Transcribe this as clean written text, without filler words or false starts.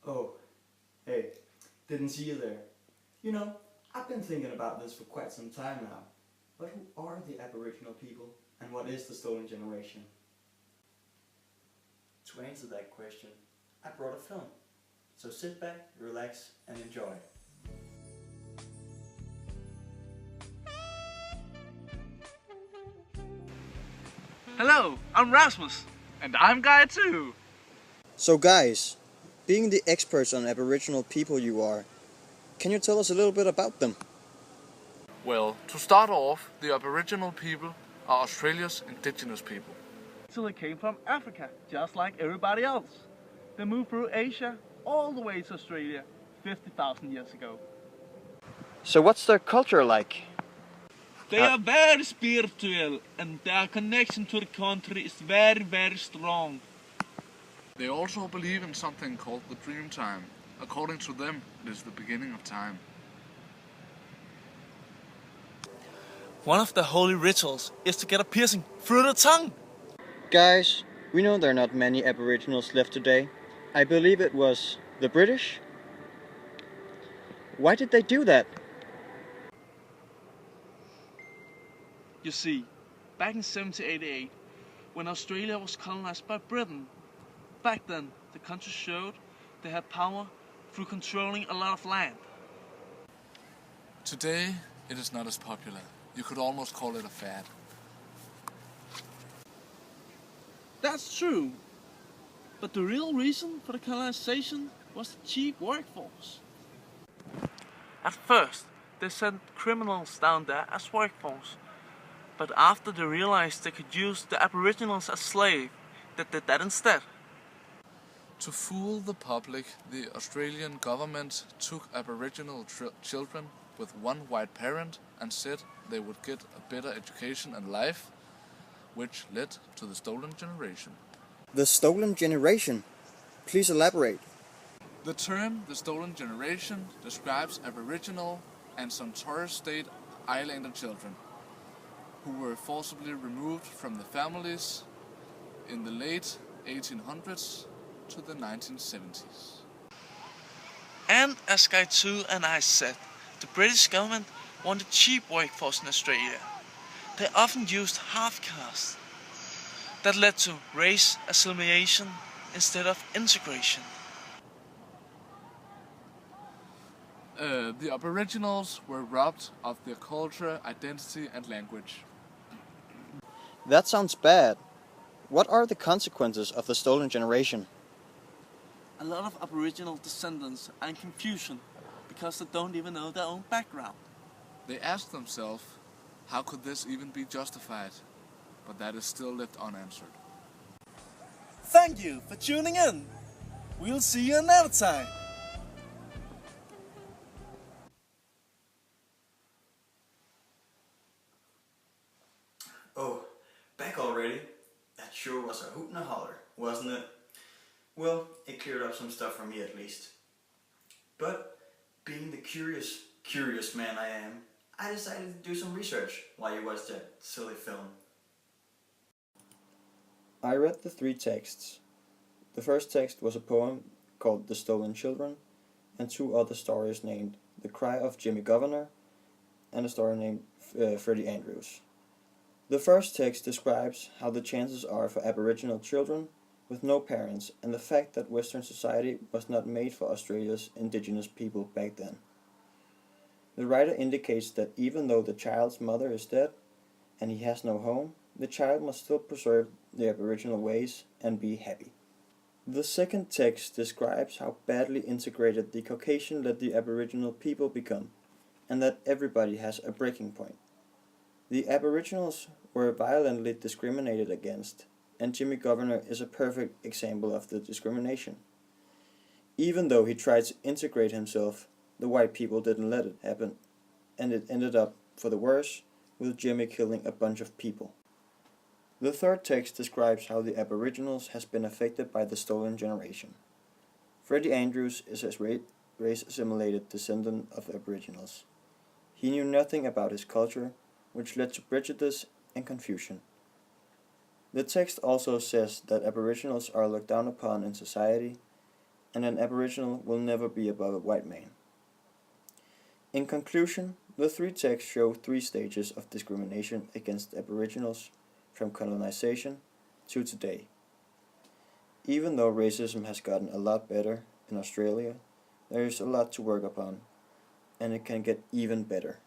Oh, hey, didn't see you there. You know, I've been thinking about this for quite some time now. But who are the Aboriginal people, and what is the stolen generation? To answer that question, I brought a film. So sit back, relax, and enjoy. Hello, I'm Rasmus. And I'm Guy too. So guys, being the experts on Aboriginal people you are, can you tell us a little bit about them? Well, to start off, the Aboriginal people are Australia's indigenous people. So they came from Africa, just like everybody else. They moved through Asia all the way to Australia 50,000 years ago. So what's their culture like? They are very spiritual and their connection to the country is very, very strong. They also believe in something called the dream time. According to them, it is the beginning of time. One of the holy rituals is to get a piercing through the tongue. Guys, we know there are not many Aboriginals left today. I believe it was the British. Why did they do that? You see, back in 1788, when Australia was colonized by Britain, back then the country showed they had power through controlling a lot of land. Today, it is not as popular. You could almost call it a fad. That's true. But the real reason for the colonization was the cheap workforce. At first, they sent criminals down there as workforce. But after they realized they could use the Aboriginals as slaves, they did that instead. To fool the public, the Australian government took Aboriginal children with one white parent and said they would get a better education and life, which led to the stolen generation. The stolen generation? Please elaborate. The term the stolen generation describes Aboriginal and some Torres Strait Islander children who were forcibly removed from their families in the late 1800s to the 1970s. And as Guy 2 and I said, the British government wanted cheap workforce in Australia. They often used half-caste. That led to race assimilation instead of integration. The Aboriginals were robbed of their culture, identity and language. That sounds bad. What are the consequences of the stolen generation? A lot of Aboriginal descendants are in confusion because they don't even know their own background. They ask themselves, how could this even be justified? But that is still left unanswered. Thank you for tuning in. We'll see you another time. Oh, back already? That sure was a hoot and a holler, wasn't it? Well, it cleared up some stuff for me at least. But, being the curious man I am, I decided to do some research while you watched that silly film. I read the 3 texts. The first text was a poem called The Stolen Children, and 2 other stories named The Cry of Jimmy Governor, and a story named Freddie Andrews. The first text describes how the chances are for Aboriginal children with no parents and the fact that Western society was not made for Australia's indigenous people back then. The writer indicates that even though the child's mother is dead and he has no home, the child must still preserve the Aboriginal ways and be happy. The second text describes how badly integrated the Caucasian-led the Aboriginal people become, and that everybody has a breaking point. The Aboriginals were violently discriminated against, and Jimmy Governor is a perfect example of the discrimination. Even though he tried to integrate himself, the white people didn't let it happen, and it ended up for the worse, with Jimmy killing a bunch of people. The third text describes how the Aboriginals has been affected by the stolen generation. Freddie Andrews is a race-assimilated descendant of Aboriginals. He knew nothing about his culture, which led to prejudice and confusion. The text also says that Aboriginals are looked down upon in society, and an aboriginal will never be above a white man. In conclusion, the three texts show three stages of discrimination against aboriginals from colonization to today. Even though racism has gotten a lot better in Australia, there is a lot to work upon, and it can get even better.